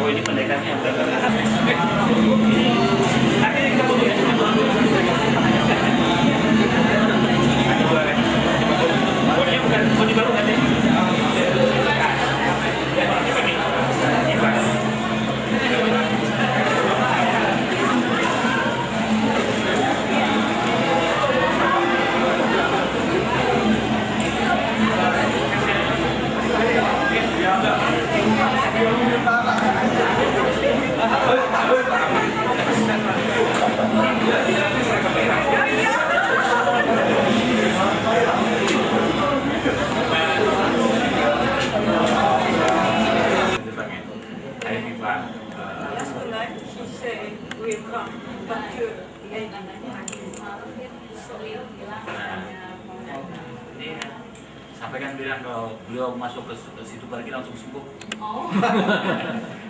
Oh, ini pendekannya. Nanti kita butuh ya. Kodenya bukan kode baru kan ya? Sampaikan bilang kalau beliau masuk ke situ Parigi langsung sembuh. Oh.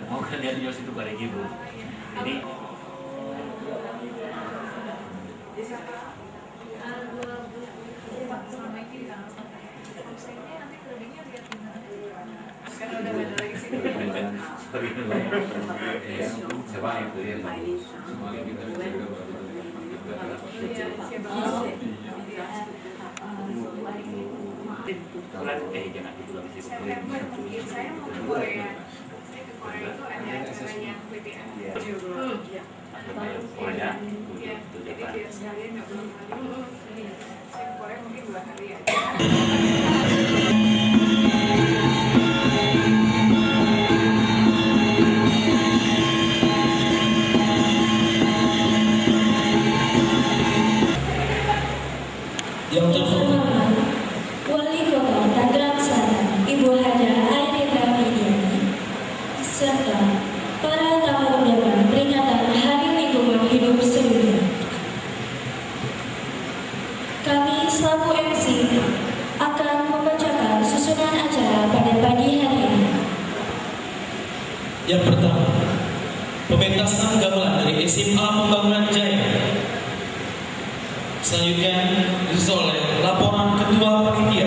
Mau kalian lihat situ Parigi Bu. Ini jangan itu lagi sih. Saya mau ke Korea. Saya ke Korea itu ada acaranya PTA. Korea. Jadi biar sekalian nggak belum hari. Saya ke Korea mungkin 2 hari aja. Yang terhormat Wali Kota Tangerang Selatan Ibu Haja Ainita Widiani serta para tamu undangan peringatan Hari Lingkungan Hidup Sedunia. Kami selaku MC akan membacakan susunan acara pada pagi hari ini. Yang pertama, pementasan gamelan dari SMA Pembangunan Jaya. Selanjutnya disusul oleh laporan Ketua Panitia.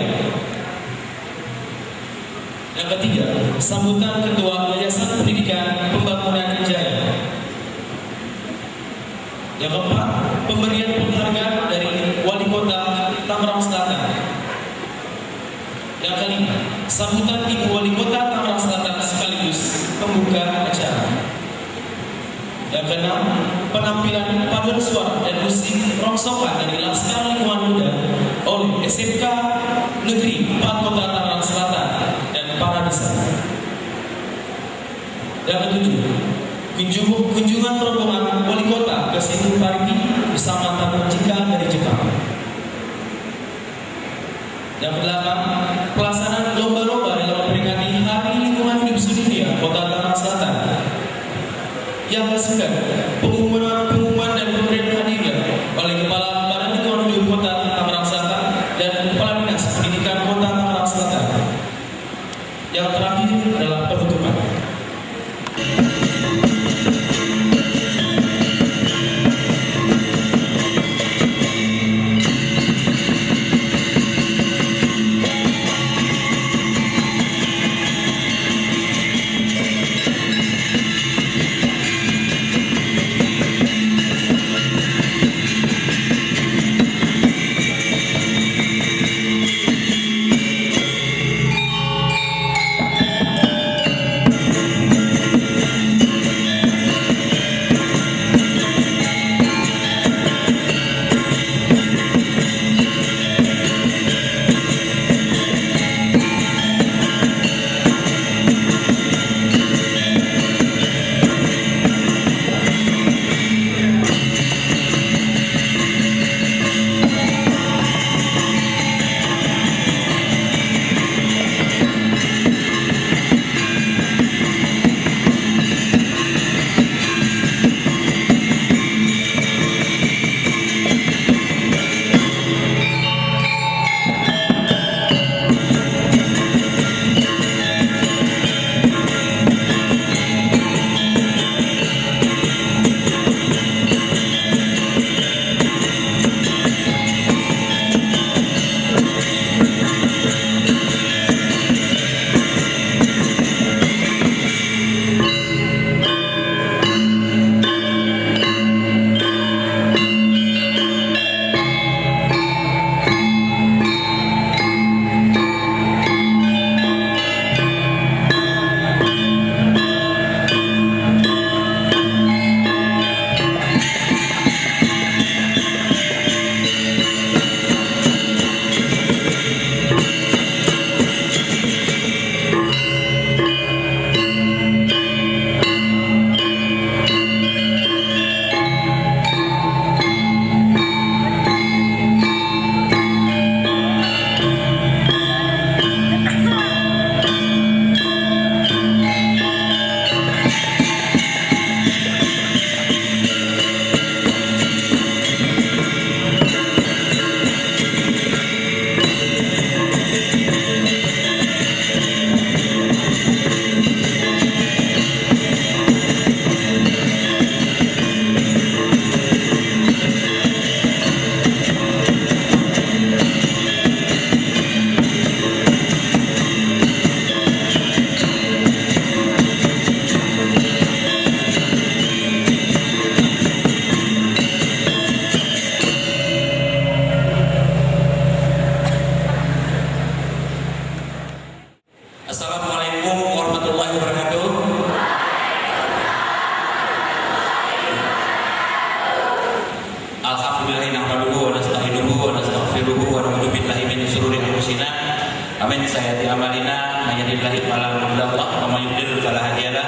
Yang ketiga, sambutan Ketua Yayasan Pendidikan Pembangunan Jaya. Yang keempat, pemberian penghargaan dari Wali Kota Tangerang Selatan. Yang kelima, sambutan Ibu Wali Kota Tangerang Selatan sekaligus pembuka acara. Yang keenam, penampilan paduan suara dan musik rongsokan dari Laskar Lingkungan Muda oleh SMK Negeri 4 Kota Tangerang Selatan dan para desa. Yang ketujuh, kunjungan rombongan Wali Kota ke situ Parigi bersama tamu muncikal dari Jepang. Yang kedelapan, pelaksanaan lomba-lomba dalam memperingati Hari Lingkungan Hidup Sedunia Kota Tangerang Selatan. Yang kesembilan, pengumuman dan pemberian hadiah oleh Kepala Badan Lingkungan Hidup Kota Tangerang Selatan dan Kepala Dinas Pendidikan Kota Tangerang Selatan. Yang terakhir adalah penutupan. Amin. Saya amalina mayadillahi fala mudilla wa may yudlil fala hadiyalah.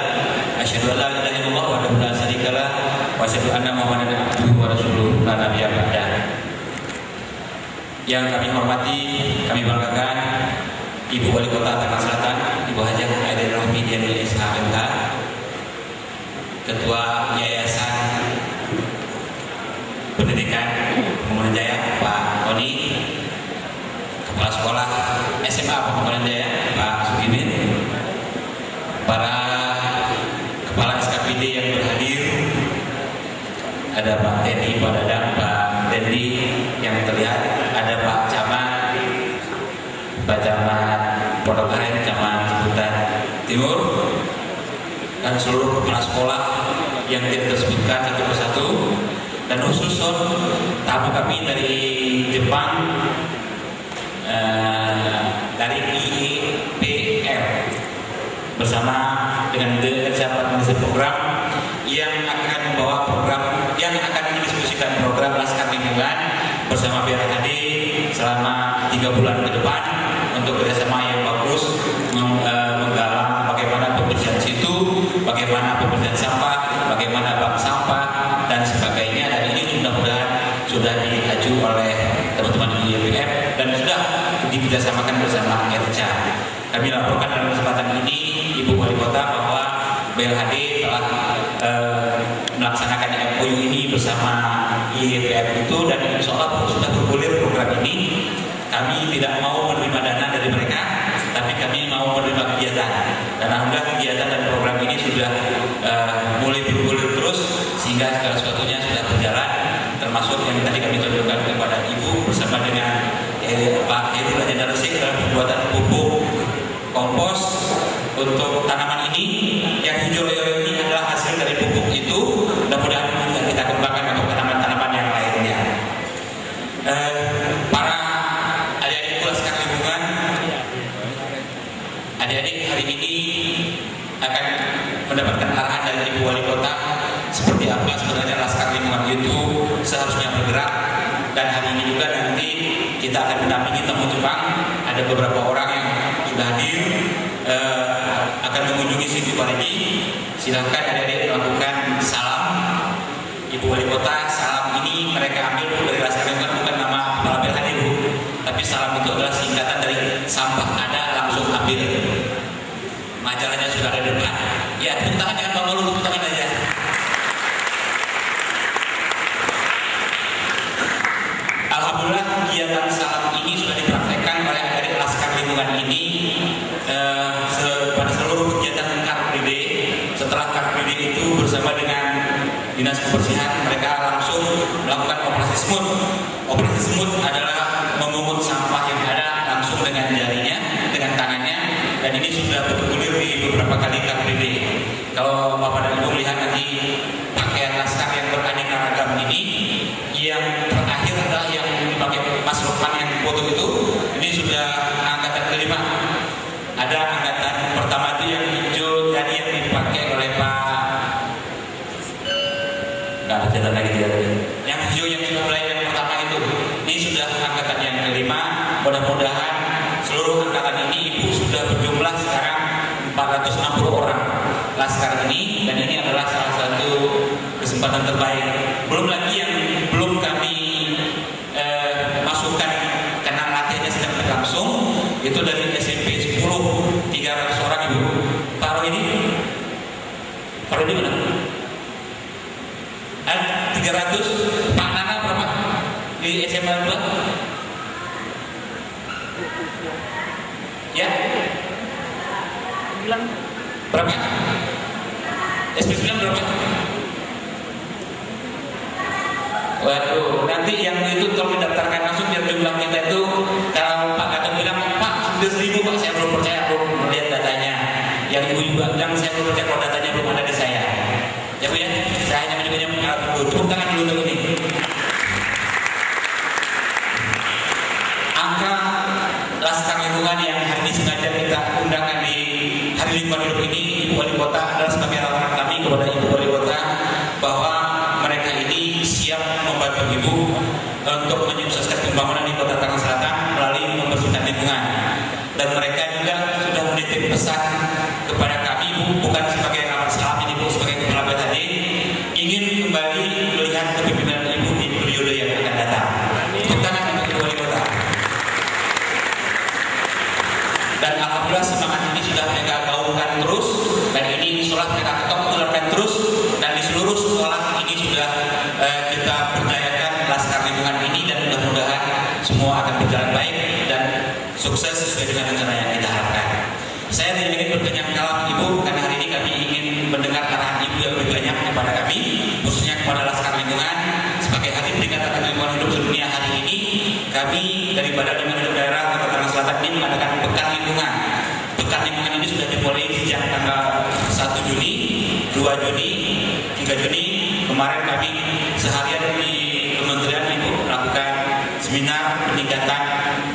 Asyhadu an la ilaha illallah wahdahu la syarikalah wa asyhadu anna Muhammadan abduhu wa rasuluh la nabiyya ba'dah. Yang kami hormati, kami banggakan Ibu Wali Kota Tangerang Selatan, Ibu Hajah Aidil Rahmi Diani SHMH, Ketua Yayasan Pendidikan Pembangunan Jaya Pak Tony, Kepala Sekolah SMA Pembangunan Jaya Pak Sugimin, para Kepala SKPD yang berhadir, ada Pak Teddy, Pak Dadang, Pak Dendi yang terlihat, ada Pak Camat, Pak Camat Pondok Aren, Camat Ciputat Timur, dan seluruh kepala sekolah yang tidak tersebutkan satu persatu, dan khusus tamu kami dari Jepang, dari IEPR bersama dengan Administrasi Program yang akan membawa program, yang akan mendiskusikan program Laskar Lingkungan bersama BRHD selama 3 bulan ke depan untuk kerjasama yang bagus, menggalang bagaimana pembersihan situ, bagaimana pembersihan sampah, bagaimana bank sampah dan sebagainya. Dan ini mudah-mudahan sudah diaju oleh teman-teman di IEPF dan sudah dikerjasamakan bersama RCA. Kami laporkan dalam kesempatan ini Ibu Wali Kota bahwa BLHD telah melaksanakan MOU ini bersama IEPF itu, dan insya Allah sudah bergulir program ini. Kami tidak mau menerima dana dari mereka, tapi kami mau menerima kegiatan. Dan alhamdulillah kegiatan dan program ini sudah mulai bergulir terus sehingga segala sesuatunya sudah berjalan, termasuk yang tadi kami tunjukkan kepada Ibu bersama dengan Pak Heru Raja Daresik dalam pembuatan pupuk kompos untuk tanaman ini. Yang hijau ini adalah hasil dari pupuk itu, mudah-mudahan kita kembangkan untuk tanaman-tanaman yang lainnya. Para adik-adik Laskar Lingkungan, adik-adik hari ini akan mendapatkan arahan dari Ibu Wali Kota seperti apa sebenarnya Laskar Lingkungan itu seharusnya bergerak. Dan hari ini juga nanti kita akan mendampingi tamu Jepang, ada beberapa orang yang sudah hadir akan mengunjungi Situ Parigi. Silakan adik-adik melakukan salam. Ibu Wali Kota, salam ini mereka ambil dari Laskar Lingkungan, bukan nama kepala BLHD Bu, tapi salam itu adalah singkatan dari sampah ada langsung ambil. Majalahnya sudah ada di depan. Ya, tepuk tangan, jangan malu, tepuk tangan aja. Alhamdulillah kegiatan salam ini sudah dipraktekkan oleh adik-adik Laskar Lingkungan ini pada seluruh kegiatan Car Free Day. Setelah Car Free Day itu bersama dengan Dinas Kebersihan, mereka langsung melakukan operasi semut. Operasi semut adalah memungut sampah yang ada langsung dengan jarinya, dengan tangannya, dan ini sudah bergulir di beberapa kali Car Free Day. Kalau Bapak dan Ibu lihat nanti pakaian Laskar yang beraneka ragam ini, yang terakhir adalah yang dipakai Mas Lukman yang foto itu, ini sudah angkatan kelima. Ada angkatan pertama itu yang hijau tadi yang dipakai oleh Pak, nggak ada jalan lagi dia. Yang hijau yang mulai yang pertama itu, ini sudah angkatan yang kelima. Mudah-mudahan seluruh angkatan ini Ibu sudah berjumlah sekarang 460 orang Laskar ini, dan ini adalah salah satu kesempatan terbaik. Belum lagi yang belum kami masukkan karena latihannya sedang berlangsung, itu dari SMP 10 300 orang Ibu. Taruh ini mana? 300. Pak Nana berapa di SMA 2? Ya? Berapa? SP 9 berapa? Waduh, nanti yang itu tolong didaftarkan langsung biar jumlah kita itu. Kalau Pak Gatot bilang, Pak sudah 1000 Pak, saya belum percaya, belum melihat datanya. Yang Ibu juga bilang, saya belum percaya kalau datanya belum ada di saya. Ya Bu ya, saya hanya menyebutnya mengalah dulu. Tepuk tangan dulu untuk ini. Angka Laskar Lingkungan yang hari ini sengaja kita undangkan di Hari Lingkungan Hidup ini, Ibu Wali Kota adalah sebagai laporan kami kepada Ibu Wali Kota bahwa mereka ini siap membantu Ibu untuk menyukseskan pembangunan di Kota Tangerang Selatan melalui membersihkan lingkungan. Dan pesan kepada kami Bu, bukan sebagai amal salam ini Bu, sebagai kepala BHD, ingin kembali melihat kepemimpinan Ibu di periode yang akan datang. Tepuk tangan untuk Ibu Wali Kota. Dan alhamdulillah semangat ini sudah mereka gaungkan terus, dan ini sholat mereka ketok tularkan terus, dan di seluruh sekolah ini sudah kita berdayakan Laskar Lingkungan ini, dan mudah-mudahan semua akan berjalan baik dan sukses sesuai dengan rencana yang kita harapkan. Saya tidak ingin berbanyak kalam Ibu, karena hari ini kami ingin mendengar arahan Ibu yang lebih banyak kepada kami, khususnya kepada Laskar Lingkungan. Sebagai hari peringatan lingkungan hidup sedunia hari ini, kami dari Badan Lingkungan Hidup Daerah Kota Tangerang Selatan ini mengadakan pekan lingkungan. Pekan lingkungan ini sudah dimulai sejak tanggal 1 Juni, 2 Juni, 3 Juni. Kemarin kami seharian di Kementerian Ibu melakukan seminar peningkatan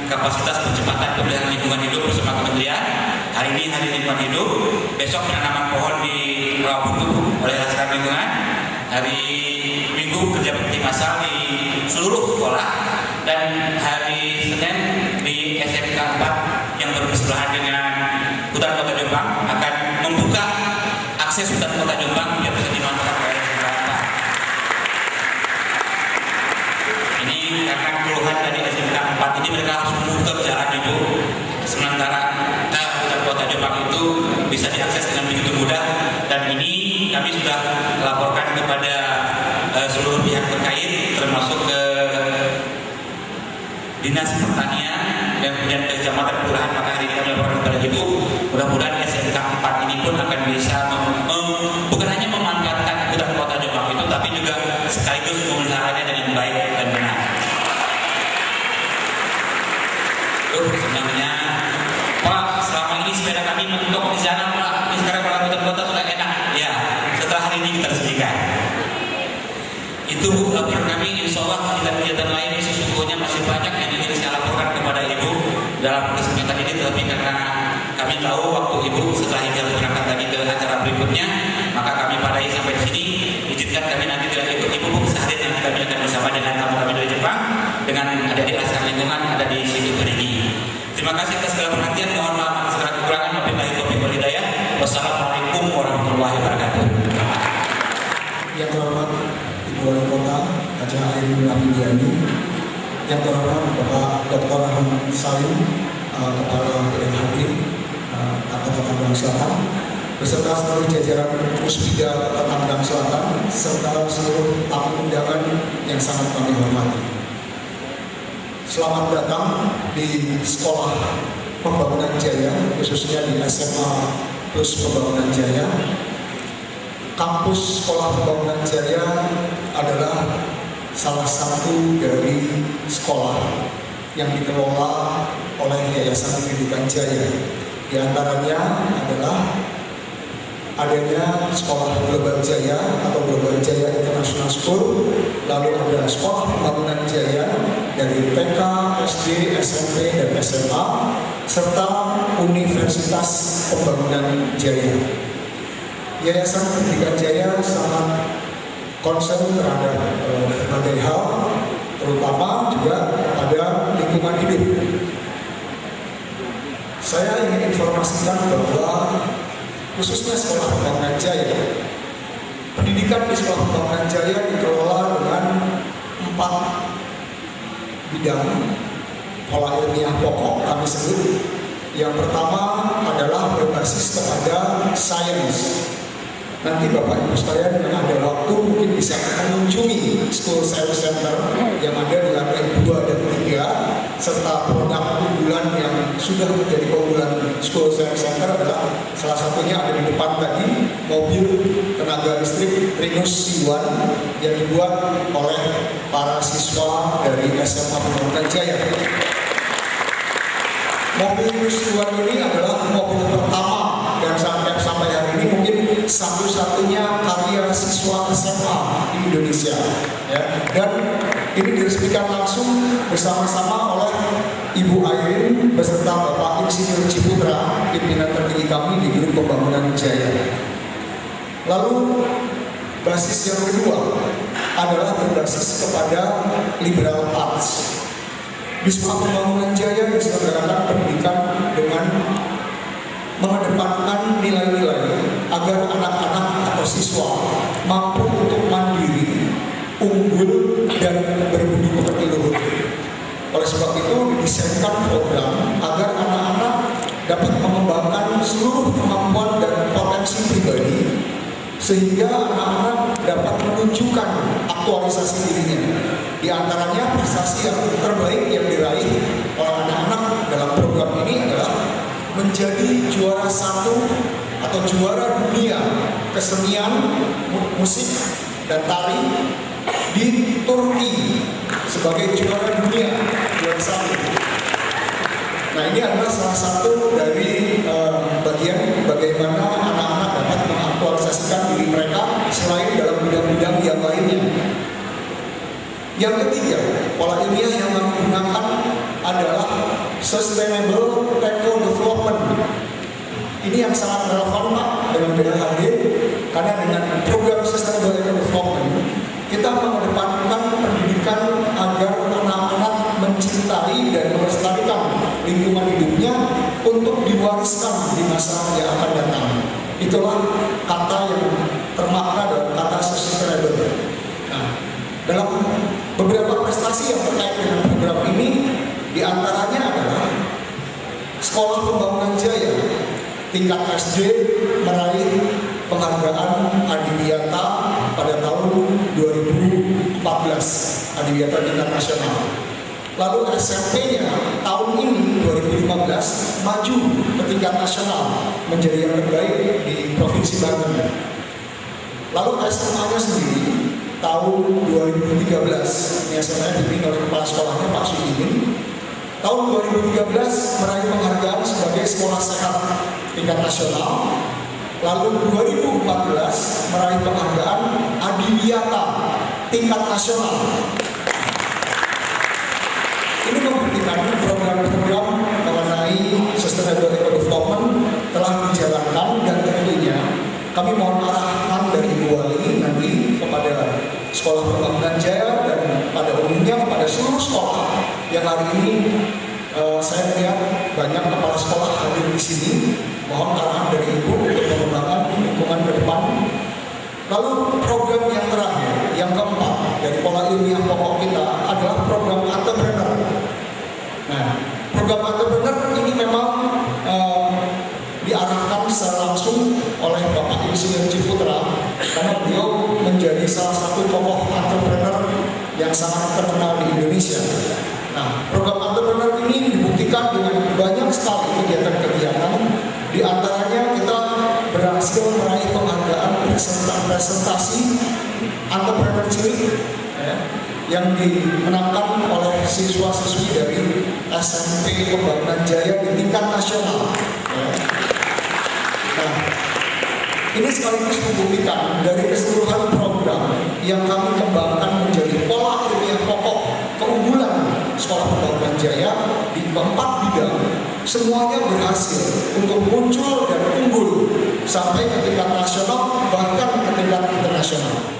kapasitas percepatan pemeliharaan lingkungan hidup bersama Kementerian. Hari ini hari lingkungan hidup, besok penanaman pohon di Rawabudu oleh Laskar Lingkungan. Hari Minggu kerja bakti massal di seluruh sekolah, dan hari Senin di SMK 4 yang bersebelahan dengan Hutan Kota Jombang akan membuka akses Hutan Kota Jombang yang bisa dimanfaatkan oleh SMK 4. Ini karena keluhan dari SMK 4 ini mereka harus memutar jalan Ibu, sementara Hutan Kota Jombang itu bisa diakses dengan begitu mudah, dan ini kami sudah laporkan kepada seluruh pihak terkait, termasuk ke Dinas Pertanian dan kemudian ke Kecamatan Kelurahan. Maka hari ini kami laporkan kepada Ibu, mudah-mudahan SMK 4 ini pun akan bisa bukan hanya memanfaatkan Hutan Kota Jombang itu, tapi juga sekaligus memeliharanya dengan baik dan benar. Sebenarnya Pak, selama ini sepeda kami mentok di sana Pak, ini sekarang kalau Hutan Kota sudah enak. Ya, setelah hari ini kita resmikan. Itu laporan kami, insya Allah kegiatan lain sesungguhnya masih banyak yang ingin saya laporkan kepada Ibu dalam kesempatan ini, tapi karena kami tahu waktu Ibu setelah ini harus berangkat lagi ke acara berikutnya, maka kami padai sampai di sini. Izinkan kami nanti tidak ikut Ibu sehari nanti kami akan bersama dengan tamu kami dari Jepang, dengan ada di Laskar Lingkungan, ada di Situ Perigi. Terima kasih atas segala perhatian, mohon maaf atas segala kekurangan, wabillahi taufiq wal hidayah. Wassalamualaikum warahmatullahi wabarakatuh. Yang terhormat Ibu Wali Kota Haja Airin Rahmidiani, yang terhormat Bapak Dr. Ahmad Salim, Kepala BMHD Kota Tangerang Selatan, beserta seluruh jajaran Puspida Kota Tangerang Selatan, serta seluruh tamu undangan yang sangat kami hormati. Selamat datang di Sekolah Pembangunan Jaya, khususnya di SMA Plus Pembangunan Jaya. Kampus Sekolah Pembangunan Jaya adalah salah satu dari sekolah yang dikelola oleh Yayasan Pendidikan Jaya. Di antaranya adalah adanya Sekolah Global Jaya atau Global Jaya International School, lalu ada Sekolah Pembangunan Jaya dari TK, SD, SMP, dan SMA, serta Universitas Pembangunan Jaya. Yayasan Pendidikan Jaya sangat concern terhadap berbagai hal, terutama juga pada lingkungan hidup. Saya ingin informasikan bahwa khususnya Sekolah Pembangunan Jaya, pendidikan di Sekolah Pembangunan Jaya dikelola dengan 4 bidang pola ilmiah pokok kami sebut. Yang pertama adalah berbasis kepada sains. Nanti Bapak Ibu sekalian yang ada waktu mungkin bisa mengunjungi School Science Center yang ada di lantai 2 dan 3, serta produk unggulan yang sudah menjadi keunggulan School Science Center adalah salah satunya ada di depan tadi, mobil tenaga listrik Rinus C1 yang dibuat oleh para siswa dari SMA Pembangunan Jaya. Mobil Rinus C1 ini adalah mobil pertama dan sampai hari ini mungkin satu-satunya karya siswa SMA di Indonesia, ya. Dan ini diresmikan langsung bersama-sama oleh Ibu Airin beserta Bapak Insinyur Ciputra, pimpinan tertinggi kami di Grup Pembangunan Jaya. Lalu basis yang kedua adalah berbasis kepada liberal arts. Di Sekolah Pembangunan Jaya diselenggarakan pendidikan dengan mengedepankan nilai-nilai agar anak-anak atau siswa mampu untuk mandiri, unggul, dan berbudi pekerti luhur. Oleh sebab itu didesainkan program agar anak-anak dapat mengembangkan seluruh kemampuan dan potensi pribadi sehingga anak-anak dapat menunjukkan aktualisasi dirinya. Di antaranya prestasi yang terbaik yang diraih oleh anak-anak dalam program ini adalah menjadi juara 1 atau juara dunia kesenian musik dan tari di Turki sebagai juara dunia, juara 1. Nah, ini adalah salah satu dari bagian bagaimana anak-anak dapat mengaktualisasikan diri mereka selain dalam bidang-bidang yang lainnya. Yang ketiga, pola ilmiah yang menggunakan adalah sustainable eco development. Ini yang sangat relevan Pak dengan BLHD, karena dengan program sustainable eco development kita mengedepankan pendidikan agar anak-anak mencintai dan melestarikan lingkungan hidupnya untuk diwariskan di masa yang akan datang. Itulah kata yang termakna dalam kata sustainable. Nah, dalam beberapa prestasi yang terkait dengan program ini, diantaranya adalah Sekolah Pembangunan Jaya tingkat SD meraih penghargaan Adiwiyata pada tahun 2014, Adiwiyata tingkat nasional. Lalu SMP-nya tahun ini 2015 maju ke tingkat nasional menjadi yang terbaik di Provinsi Banten. Lalu SMA-nya sendiri tahun 2013, ini SMA dipimpin oleh kepala sekolahnya Pak Sudimin. Tahun 2013 meraih penghargaan sebagai sekolah sehat tingkat nasional. Lalu 2014 meraih penghargaan Adiwiyata tingkat nasional. Ini membuktikan program-program mengenai sustainable eco development telah dijalankan, dan tentunya kami mohon arahan dari Ibu Wali nanti kepada Sekolah Pembangunan Jaya dan pada umumnya kepada seluruh sekolah yang hari ini saya lihat banyak kepala sekolah hadir di sini. Mohon arahan dari Ibu untuk pengembangan lingkungan ke depan. Lalu program yang terakhir, yang keempat dari pola ilmiah pokok kita adalah program entrepreneur. Nah, program entrepreneur ini memang diarahkan secara langsung oleh Bapak Insinyur Ciputra, karena beliau menjadi salah satu tokoh entrepreneur yang sangat terkenal di Indonesia. Nah, program entrepreneur ini dibuktikan dengan banyak sekali kegiatan-kegiatan. Di antaranya kita berhasil meraih penghargaan presentasi entrepreneur cilik yang dimenangkan oleh siswa-siswi dari SMP Pembangunan Jaya di tingkat nasional. Nah, ini sekaligus membuktikan dari keseluruhan program yang kami kembangkan menjadi pola ilmiah pokok keunggulan Sekolah Pembangunan Jaya di keempat bidang, semuanya berhasil untuk muncul dan unggul sampai ke tingkat nasional, bahkan ke tingkat internasional.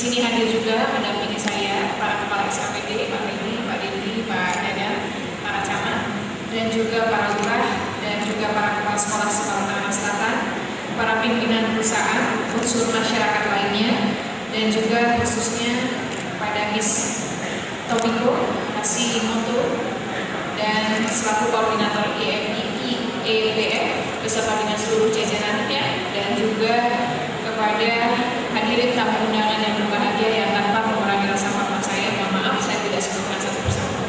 sini hadir juga mendampingi saya para kepala SKPD, Pak Reni, Pak Dendi, Pak Dadang, para camat, dan juga para lurah, dan juga para kepala sekolah Sekolah Tangerang Selatan, para pimpinan perusahaan, unsur masyarakat lainnya, dan juga khususnya pada Miss Tomiko Hasimoto dan selaku koordinator IEBF beserta dengan seluruh jajarannya, dan juga kepada hadirin tamu undangan yang berbahagia yang tanpa mengurangi rasa hormat saya, mohon maaf saya tidak sebutkan satu persatu.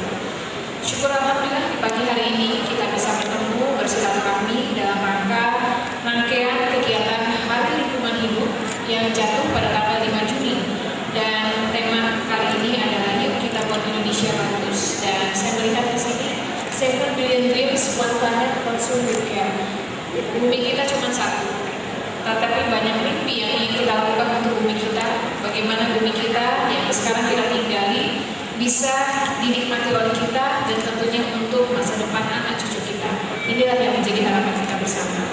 Syukur alhamdulillah di pagi hari ini kita bisa bertemu bersilaturahmi dalam rangka rangkaian kegiatan Hari Lingkungan Hidup yang jatuh pada tanggal 5 Juni, dan tema kali ini adalah Yuk Kita Buat Indonesia Bagus. Dan saya melihat di sini 7 billion dreams, one planet, one with care. Bumi kita cuma satu, tetapi banyak mimpi yang ingin kita lakukan untuk bumi kita. Bagaimana bumi kita yang sekarang kita tinggali bisa dinikmati oleh kita, dan tentunya untuk masa depan anak cucu kita. Inilah yang menjadi harapan kita bersama.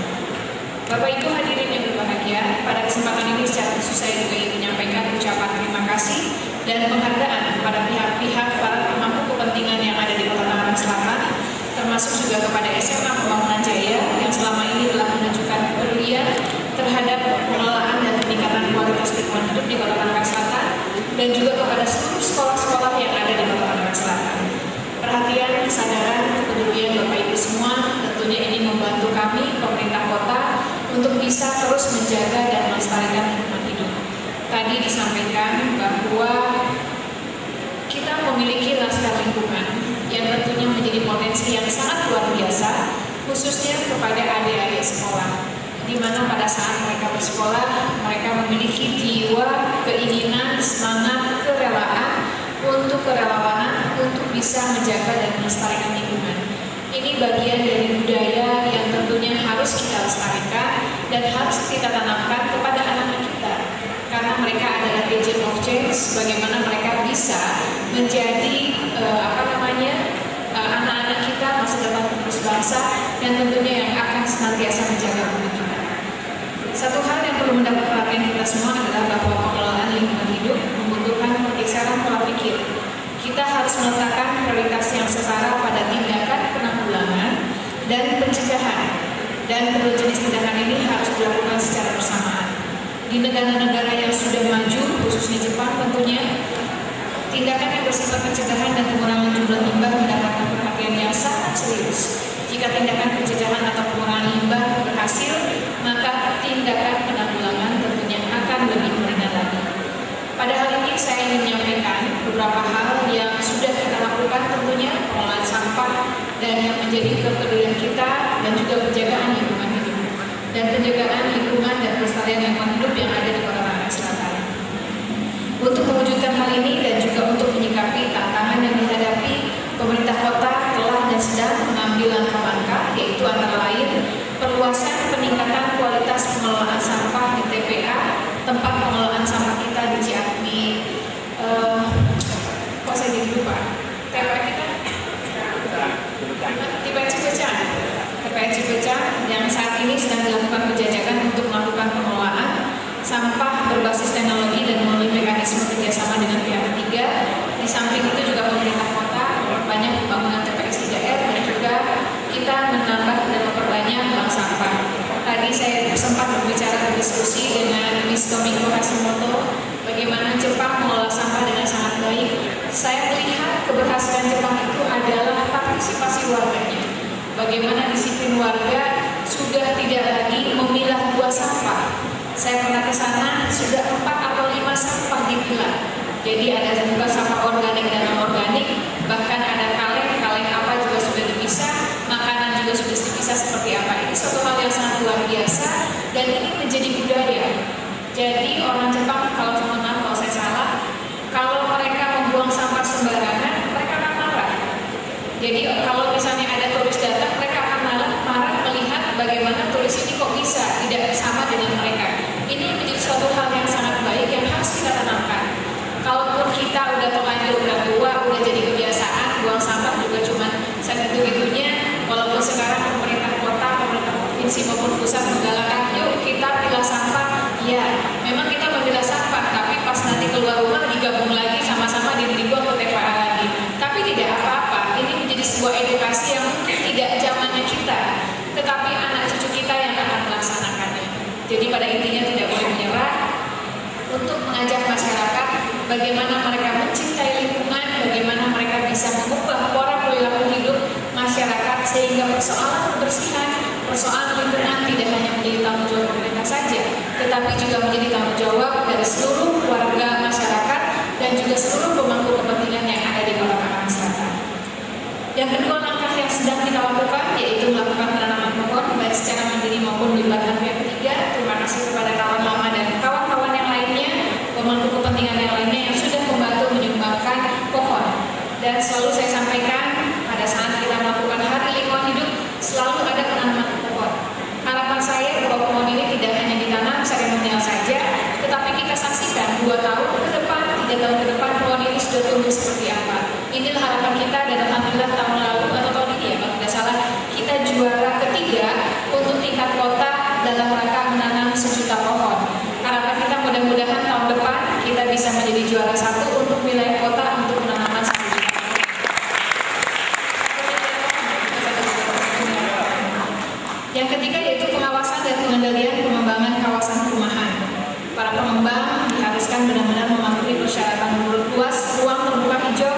Bapak Ibu hadirin yang berbahagia, pada kesempatan ini secara khusus saya juga ingin menyampaikan ucapan terima kasih dan penghargaan kepada pihak-pihak para pemangku kepentingan yang ada di Kota Tangerang Selatan, termasuk juga kepada SMA Pembangunan Jaya yang selama ini telah menunjukkan kepedulian terhadap pengelolaan dan peningkatan kualitas lingkungan hidup di Kota Tangerang Selatan, dan juga kepada seluruh sekolah-sekolah yang ada di Kota Tangerang Selatan. Perhatian, kesadaran, kepedulian Bapak Ibu semua tentunya ini membantu kami, pemerintah kota, untuk bisa terus menjaga dan melestarikan lingkungan hidup. Tadi disampaikan bahwa kita memiliki laskar lingkungan yang tentunya menjadi potensi yang sangat luar biasa, khususnya kepada adik-adik sekolah, di mana pada saat mereka bersekolah, mereka memiliki jiwa, keinginan, semangat, kerelaan, untuk kerelawanan, untuk bisa menjaga dan melestarikan lingkungan. Ini bagian dari budaya yang tentunya harus kita lestarikan dan harus kita tanamkan kepada anak-anak kita, karena mereka adalah agent of change. Bagaimana mereka bisa menjadi anak-anak kita, masa depan penerus bangsa, dan tentunya yang akan senantiasa menjaga bumi kita. Satu hal yang perlu mendapat perhatian kita semua adalah bahwa pengelolaan lingkungan hidup membutuhkan pergeseran pola pikir. Kita harus meletakkan prioritas yang setara pada tindakan penanggulangan dan pencegahan, dan kedua jenis tindakan ini harus dilakukan secara bersamaan. Di negara-negara yang sudah maju, khususnya Jepang tentunya, tindakan yang bersifat pencegahan dan pengurangan jumlah limbah mendapatkan perhatian yang sangat serius. Jika tindakan pencegahan atau pengurangan limbah berhasil, maka tindakan penanggulangan tentunya akan lebih meringan lagi. Pada hal ini saya ingin menyampaikan beberapa hal yang sudah kita lakukan, tentunya pengelolaan sampah dan yang menjadi kepedulian kita, dan juga penjagaan lingkungan hidup dan penjagaan lingkungan dan pelestarian lingkungan hidup yang ada di Kota Tangerang Selatan. Untuk mewujudkan hal ini dan juga untuk menyikapi tantangan yang dihadapi, pemerintah kota telah dan sedang mengambil langkah-langkah, yaitu antara lain perluasan peningkatan kualitas pengelolaan sampah di TPA, tempat pengelolaan sampah kita di Ciakmi. Kok saya jadi lupa? TPA kita TPA Cipecang yang saat ini sedang dilakukan penjajakan untuk melakukan pengelolaan sampah berbasis teknologi dan melalui mekanisme kerjasama dengan pihak ketiga. Di samping itu juga pemerintah kota memperbanyak pembangunan TPS 3R, dan juga kita menambah dan memperbanyak bank sampah. Tadi saya sempat berbicara berdiskusi dengan Miss Tomiko Hasimoto bagaimana Jepang mengelola sampah dengan sangat baik. Saya melihat keberhasilan Jepang itu adalah partisipasi warganya. Bagaimana disiplin warga sudah tidak lagi memilah buah sampah. Saya pernah ke sana, sudah 4 atau 5 sampah dipilah. Jadi ada juga sampah organik dan non-organik, bahkan ada kaleng apa juga sudah dipisah, makanan juga sudah dipisah seperti apa. Ini suatu hal yang sangat luar biasa, dan ini menjadi budaya. Jadi orang Jepang, kalau saya salah, kalau mereka membuang sampah sembarangan, mereka akan marah. Jadi kalau misalnya ada turis datang, mereka akan marah melihat bagaimana turis ini kok bisa tidak sama dengan mereka. Ini menjadi suatu hal yang sangat baik yang harus kita tanamkan. Kalaupun kita udah terlanjur, udah tua, udah jadi kebiasaan, buang sampah juga cuma segitu-gitunya. Walaupun sekarang pemerintah kota, pemerintah provinsi maupun pusat menggalakkan, yuk kita pilah sampah. Ya, memang kita memilah sampah, tapi pas nanti keluar pada intinya tidak boleh menyerah, untuk mengajak masyarakat bagaimana mereka mencintai lingkungan, bagaimana mereka bisa mengubah pola perilaku hidup masyarakat sehingga persoalan kebersihan, persoalan lingkungan tidak hanya menjadi tanggung jawab pemerintah saja, tetapi juga menjadi tanggung jawab dari seluruh warga masyarakat dan juga seluruh pemangku kepentingan yang ada di Kota Tangerang Selatan. Yang kedua, langkah yang sedang kita lakukan yaitu melakukan penanaman pohon baik secara mandiri maupun melibatkan pihak ketiga. Terima kasih kepada kawan lama dan kawan-kawan yang lainnya, pemangku kepentingan yang lainnya yang sudah membantu menyumbangkan pohon. Dan selalu saya sampaikan pada saat kita melakukan Hari Lingkungan Hidup selalu ada penanaman pohon. Harapan saya bahwa pohon ini tidak hanya ditanam seremonial saja, tetapi kita saksikan 2 tahun ke depan, 3 tahun ke depan pohon ini sudah tumbuh seperti apa. Inilah harapan kita dan alhamdulillah tahun lalu atau tahun ini ya kalau tidak salah kita juara ketiga untuk tingkat kota dalam rangka menanam 1 juta pohon. Harapan kita mudah-mudahan tahun depan kita bisa menjadi juara 1 untuk wilayah kota untuk penanaman 1 juta. Yang ketiga yaitu pengawasan dan pengendalian pengembangan kawasan perumahan. Para pengembang diharuskan benar-benar mematuhi persyaratan luas ruang terbuka hijau,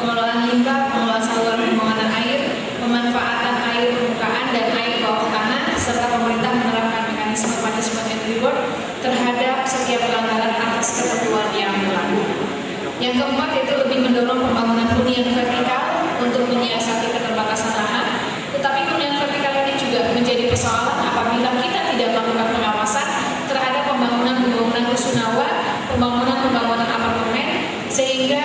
pengelolaan limbah, pengelolaan saluran pembuangan air, pemanfaatan air permukaan dan air bawah tanah, serta pemerintah menerapkan mekanisme punishment and reward terhadap setiap pelanggaran atas ketentuan yang berlaku. Yang keempat yaitu lebih mendorong pembangunan hunian vertikal untuk menyiasati keterbatasan lahan. Tetapi hunian vertikal ini juga menjadi persoalan apabila kita tidak melakukan pengawasan terhadap pembangunan rusunawa, pembangunan apartemen, sehingga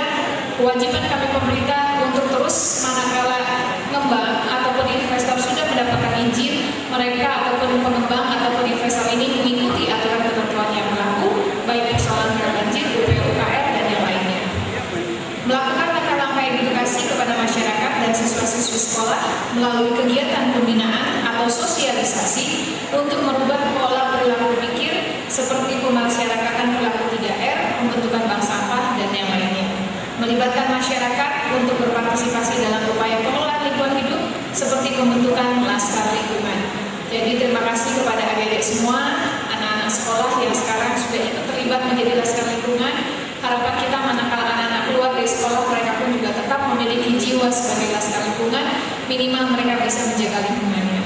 kewajiban kami pemerintah untuk terus manakala pengembang ataupun investor sudah mendapatkan izin, mereka ataupun pengembang ataupun investor ini mengikuti aturan ketentuan yang berlaku, baik persoalan banjir, UPUKR dan yang lainnya. Melakukan langkah-langkah edukasi kepada masyarakat dan siswa-siswi sekolah melalui kegiatan pembinaan atau sosialisasi untuk merubah pola perilaku pikir seperti pemasyarakatan perilaku 3R, pembentukan bank sampah dan yang lainnya. Melibatkan masyarakat untuk berpartisipasi dalam upaya pengelolaan lingkungan hidup seperti pembentukan laskar lingkungan. Jadi terima kasih kepada adik-adik semua, anak-anak sekolah yang sekarang sudah ikut terlibat menjadi laskar lingkungan. Harapan kita manakala anak-anak keluar dari sekolah, mereka pun juga tetap memiliki jiwa sebagai laskar lingkungan, minimal mereka bisa menjaga lingkungannya.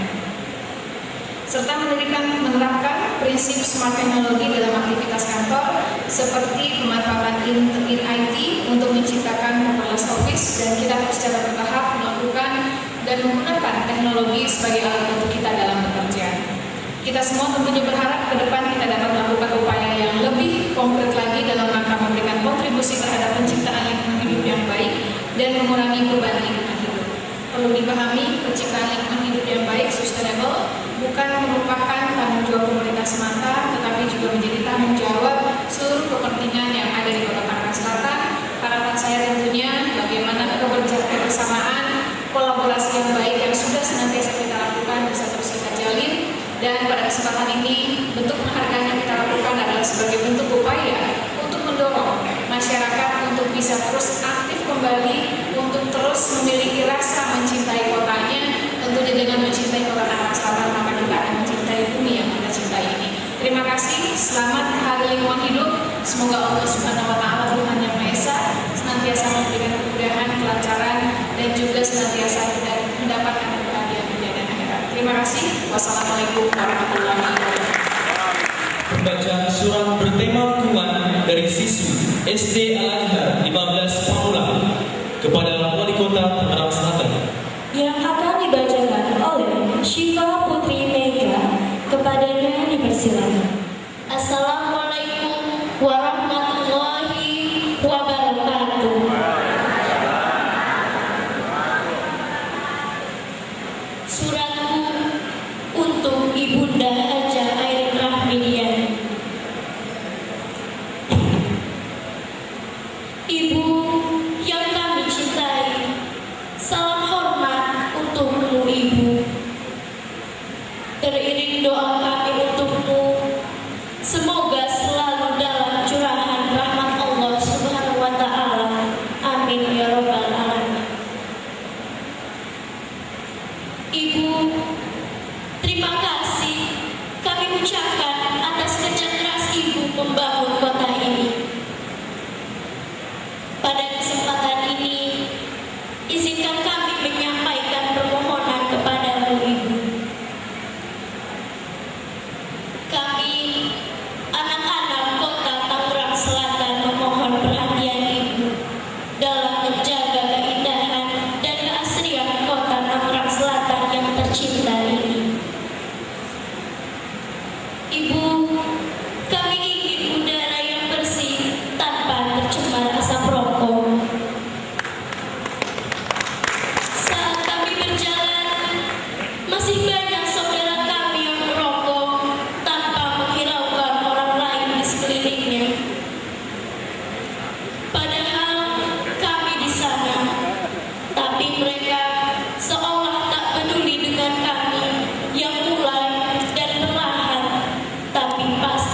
Serta menerapkan prinsip smart teknologi dalam aktivitas kantor seperti pemanfaatan IT untuk menciptakan paperless office, dan kita harus secara bertahap melakukan dan menggunakan teknologi sebagai alat bantu kita dalam bekerja. Kita semua tentunya berharap ke depan kita dapat melakukan upaya yang lebih konkret lagi dalam rangka memberikan kontribusi terhadap penciptaan lingkungan hidup yang baik dan mengurangi beban lingkungan hidup. Perlu dipahami, penciptaan lingkungan hidup yang baik, sustainable, bukan merupakan tanggung jawab pemerintah semata, tetapi juga menjadi tanggung jawab seluruh kepentingan yang ada di Kota Tangerang Selatan. Harapan saya tentunya bagaimana kebersamaan, kolaborasi yang baik yang sudah senantiasa kita lakukan bisa terus kita jalin, dan pada kesempatan ini bentuk penghargaan yang kita lakukan adalah sebagai bentuk upaya untuk mendorong masyarakat untuk bisa terus aktif kembali, untuk terus memiliki rasa mencintai kotanya. Tentunya dengan mencintai Kota Tangerang Selatan maka kita akan mencintai bumi yang kita cintai ini. Terima kasih, selamat Hari Lingkungan Hidup. Semoga Allah Subhanahu wa Ta'ala, Tuhan Yang Maha Esa, senantiasa memberikan kemudahan, kelancaran, dan juga senantiasa kita mendapatkan kebahagiaan dunia dan akhirat. Terima kasih. Wassalamualaikum warahmatullahi wabarakatuh. Pembacaan surat bertema lingkungan dari siswi SD Al-Azhar 15 Pamula kepada Wali Kota Tangerang Selatan yang akan dibacakan oleh Syifa Putri Mega. Kepadanya dipersilakan. Assalamualaikum warahmatullahi wabarakatuh. Suratku untuk Ibunda Haja Airin Rahmidiani. Ibu yang kami cintai, salam hormat untukmu Ibu. Teriring doa kami untukmu, semoga selalu dalam curahan rahmat Allah Subhanahu wa Ta'ala. Amin ya Rabbal Alamin. Ibu, terima kasih kami ucapkan atas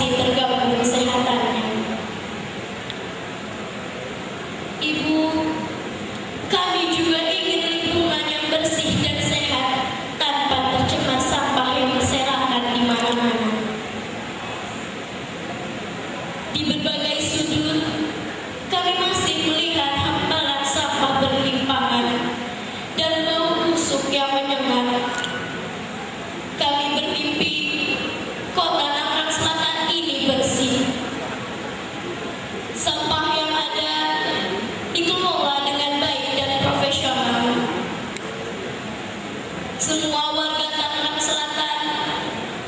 masih terganggu kesehatannya. Ibu, kami juga ingin lingkungan yang bersih dan sehat tanpa tercemar sampah yang berserakan di mana-mana. Di berbagai sudut, kami masih melihat hamparan sampah berlimpangan dan bau busuk yang menyengat. Kami bermimpi kota Tangerang Selatan ini bersih. Sampah yang ada dikelola dengan baik dan profesional. Semua warga Tangerang Selatan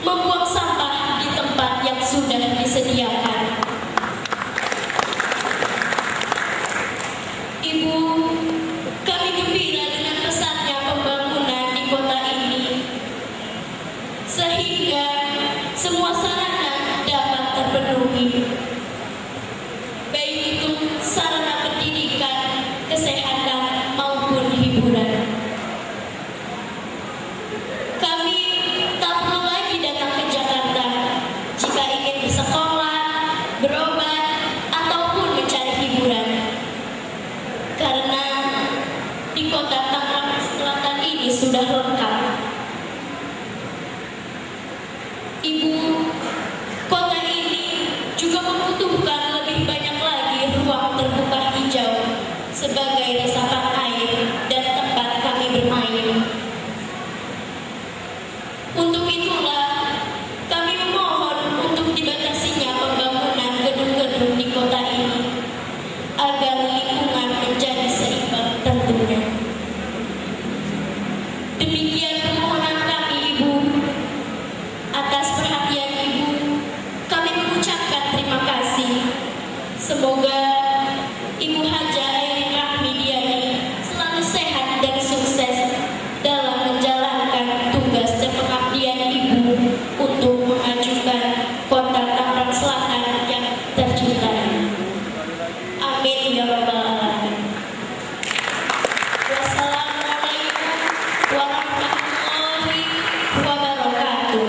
membuang sampah di tempat yang sudah disediakan. Ibu, kami gembira dengan pesatnya pembangunan di kota ini, sehingga semua sarana dapat terpenuhi, baik itu sarana pendidikan, kesehatan, maupun hiburan. Kami tak perlu lagi datang ke Jakarta jika ingin bersekolah, berobat, ataupun mencari hiburan. Karena di kota Tangerang Selatan ini sudah lengkap. Ibu, kota ini juga membutuhkan lebih banyak lagi ruang terbuka hijau sebagai resapan air dan tempat kami bermain. Untuk itulah kami memohon untuk dibatasinya pembangunan gedung-gedung di kota ini agar lingkungan menjadi seimbang tentunya. Demikian permohonan kami, Ibu. Atas perhatian Ibu, kami mengucapkan terima kasih. Semoga Ibu Haja Airin Rahmidiani selalu sehat dan sukses dalam menjalankan tugas dan pengabdian Ibu untuk mengajukan kota Tangerang Selatan yang tercinta. Amin ya rabbal alamin. Wassalamualaikum warahmatullahi wabarakatuh.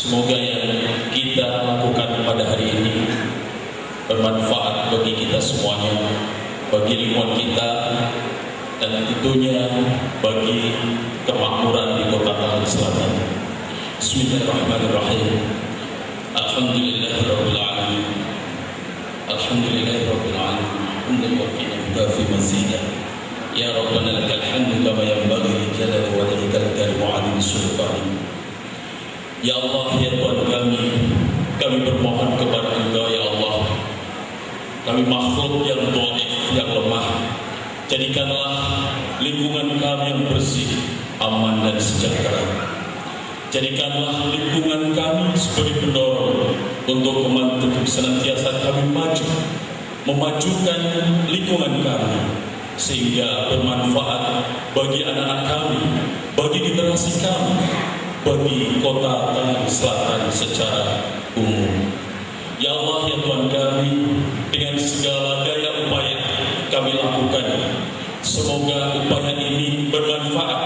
Semoga yang kita lakukan pada hari ini bermanfaat bagi kita semuanya, bagi lingkungan kita, dan tentunya bagi kemakmuran di Kota Tangerang Selatan. Bismillahirrahmanirrahim. Alhamdulillahirabbil alamin. Alhamdulillahirabbil alamin. Hamdan yuwaffiqu fi mazidah. Ya Rabbana lakal hamdu kama yanbaghi li jalali wajhikal karim wa 'azimi sultanik. Ya Allah, ya Tuhan kami bermohon kepada Engkau ya Allah. Kami makhluk yang dhaif, yang lemah. Jadikanlah lingkungan kami yang bersih, aman dan sejahtera. Jadikanlah lingkungan kami sebagai pendorong untuk senantiasa kami maju, memajukan lingkungan kami sehingga bermanfaat bagi anak-anak kami, bagi generasi kami, bagi Kota Tangerang Selatan secara umum. Ya Allah, ya Tuhan kami, dengan segala daya upaya kami lakukan, semoga upaya ini bermanfaat.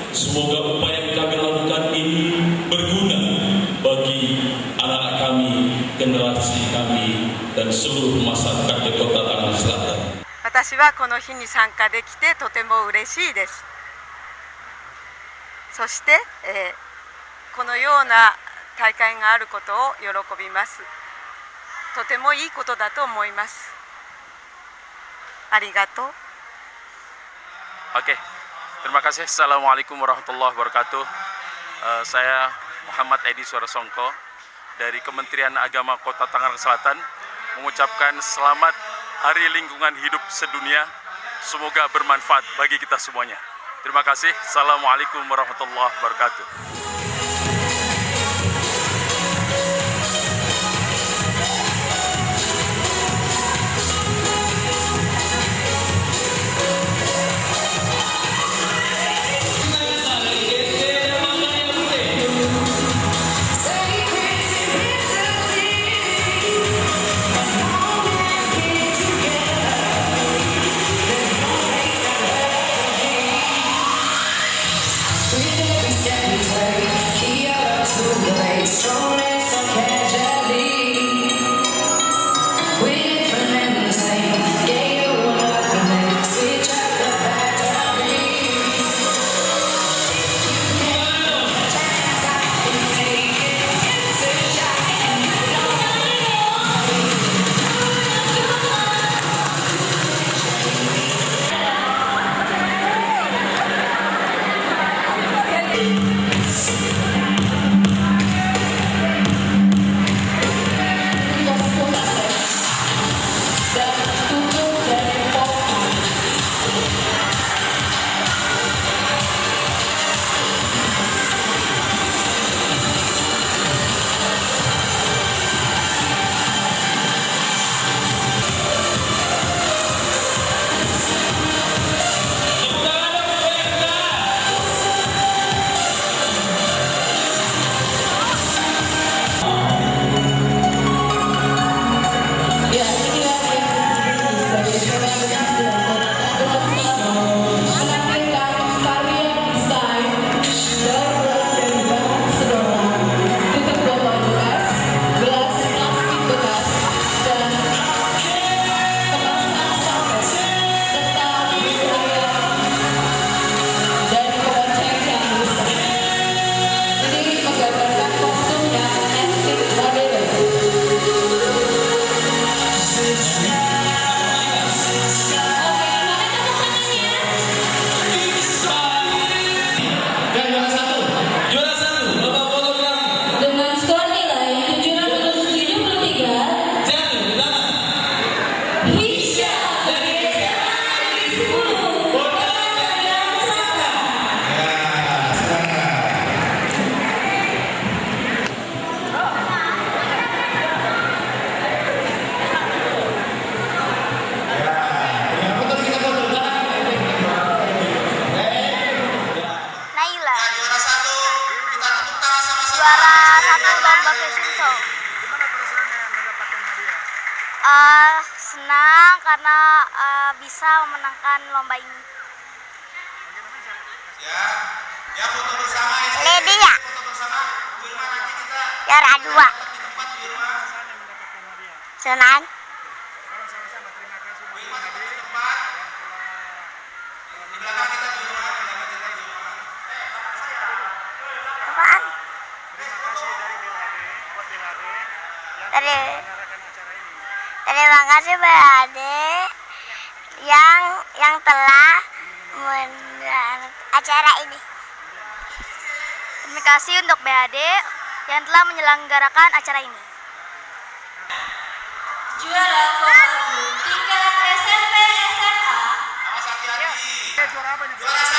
Semoga upaya yang kami lakukan ini berguna bagi anak kami, generasi kami, dan seluruh masyarakat di Kota Tangerang Selatan. 私はこの日に参加できてとても嬉しいです。そして、このような大会があることを喜びます。とてもいいことだと思います。ありがとう。 Oke, terima kasih. Assalamualaikum warahmatullahi wabarakatuh. Saya Muhammad Edi Suarasongko dari Kementerian Agama Kota Tangerang Selatan mengucapkan selamat Hari Lingkungan Hidup Sedunia. Semoga bermanfaat bagi kita semuanya. Terima kasih. Assalamualaikum warahmatullahi wabarakatuh. Senang karena bisa memenangkan lomba ini. Lady ya? Ya Juara 2. Senang. Apaan? Terima kasih BAD yang telah menyelenggarakan acara ini. Terima kasih untuk BAD yang telah menyelenggarakan acara ini. Juara vokal grup tingkat SMP SMA.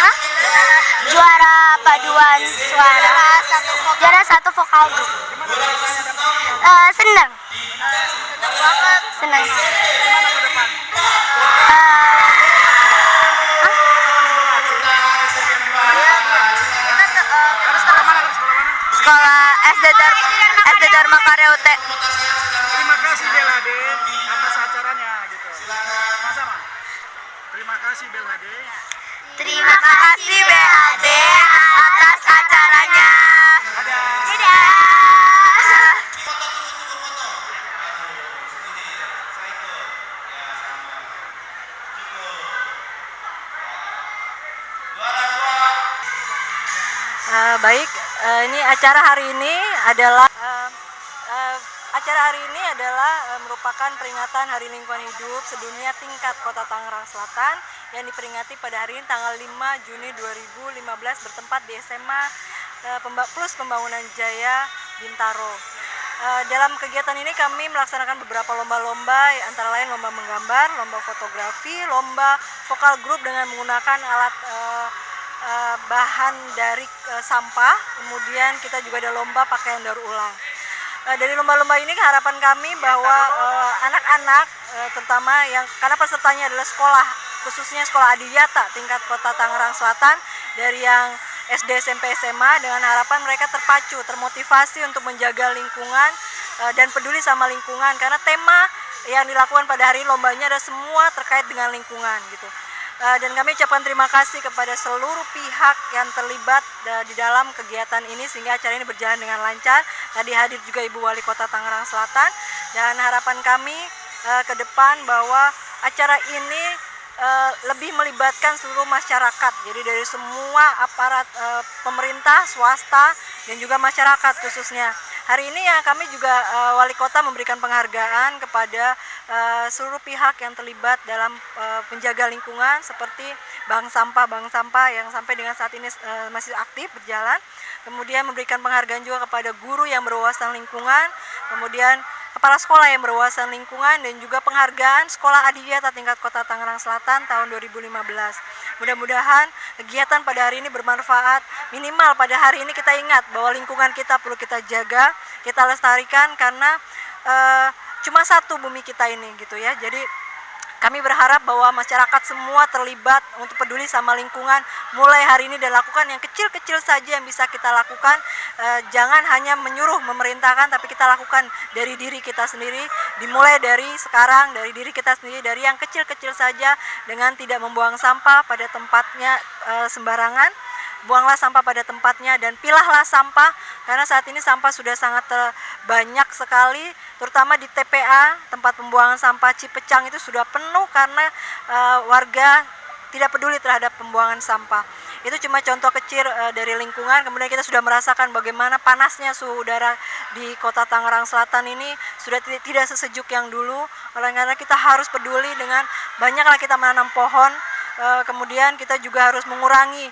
Hah? Juara paduan suara. Juara 1 vokal grup. Senang. Senang. Sekolah SD Dharma Karya UT. Terima kasih Belade atas acaranya gitu. Sama-sama. Terima kasih Belade. Terima kasih BAD atas acaranya. Dadah. Baik, ini acara hari ini adalah merupakan peringatan Hari Lingkungan Hidup Sedunia tingkat Kota Tangerang Selatan yang diperingati pada hari ini tanggal 5 Juni 2015 bertempat di SMA Plus Pembangunan Jaya Bintaro. Dalam kegiatan ini kami melaksanakan beberapa lomba-lomba, antara lain lomba menggambar, lomba fotografi, lomba vokal grup dengan menggunakan alat bahan dari sampah, kemudian kita juga ada lomba pakaian daur ulang. Dari lomba-lomba ini harapan kami bahwa anak-anak terutama yang karena pesertanya adalah sekolah, khususnya sekolah adiwiyata tingkat Kota Tangerang Selatan, dari yang SD, SMP, SMA, dengan harapan mereka terpacu, termotivasi untuk menjaga lingkungan dan peduli sama lingkungan, karena tema yang dilakukan pada hari lombanya adalah semua terkait dengan lingkungan gitu. Dan kami ucapkan terima kasih kepada seluruh pihak yang terlibat di dalam kegiatan ini sehingga acara ini berjalan dengan lancar. Tadi hadir juga Ibu Wali Kota Tangerang Selatan, dan harapan kami ke depan bahwa acara ini lebih melibatkan seluruh masyarakat, jadi dari semua aparat pemerintah, swasta, dan juga masyarakat khususnya. Hari ini ya kami juga Wali Kota memberikan penghargaan kepada seluruh pihak yang terlibat dalam penjaga lingkungan seperti bank sampah yang sampai dengan saat ini masih aktif berjalan. Kemudian memberikan penghargaan juga kepada guru yang berwawasan lingkungan, kemudian kepala sekolah yang berwawasan lingkungan, dan juga penghargaan Sekolah Adiwiyata tingkat Kota Tangerang Selatan tahun 2015. Mudah-mudahan kegiatan pada hari ini bermanfaat. Minimal pada hari ini kita ingat bahwa lingkungan kita perlu kita jaga, kita lestarikan, karena cuma satu bumi kita ini gitu ya. Jadi kami berharap bahwa masyarakat semua terlibat untuk peduli sama lingkungan mulai hari ini, dan lakukan yang kecil-kecil saja yang bisa kita lakukan. Jangan hanya menyuruh, memerintahkan, tapi kita lakukan dari diri kita sendiri. Dimulai dari sekarang, dari diri kita sendiri, dari yang kecil-kecil saja, dengan tidak membuang sampah pada tempatnya sembarangan. Buanglah sampah pada tempatnya dan pilahlah sampah, karena saat ini sampah sudah sangat banyak sekali, terutama di TPA, tempat pembuangan sampah Cipecang itu sudah penuh karena warga tidak peduli terhadap pembuangan sampah. Itu cuma contoh kecil dari lingkungan. Kemudian kita sudah merasakan bagaimana panasnya suhu udara di Kota Tangerang Selatan ini sudah tidak sesejuk yang dulu. Oleh karena kita harus peduli dengan banyaklah kita menanam pohon. Kemudian kita juga harus mengurangi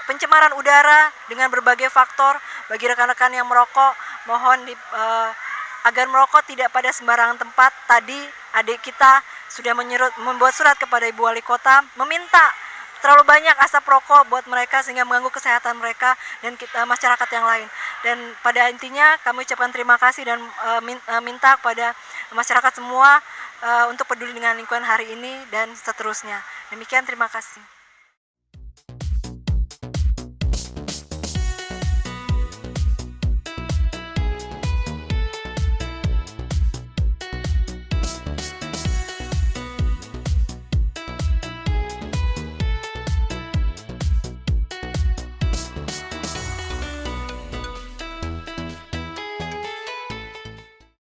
pencemaran udara dengan berbagai faktor. Bagi rekan-rekan yang merokok, mohon agar merokok tidak pada sembarangan tempat. Tadi adik kita sudah membuat surat kepada Ibu Wali Kota meminta terlalu banyak asap rokok buat mereka sehingga mengganggu kesehatan mereka dan masyarakat yang lain. Dan pada intinya kami ucapkan terima kasih dan minta kepada masyarakat semua untuk peduli dengan lingkungan hari ini dan seterusnya. Demikian, terima kasih.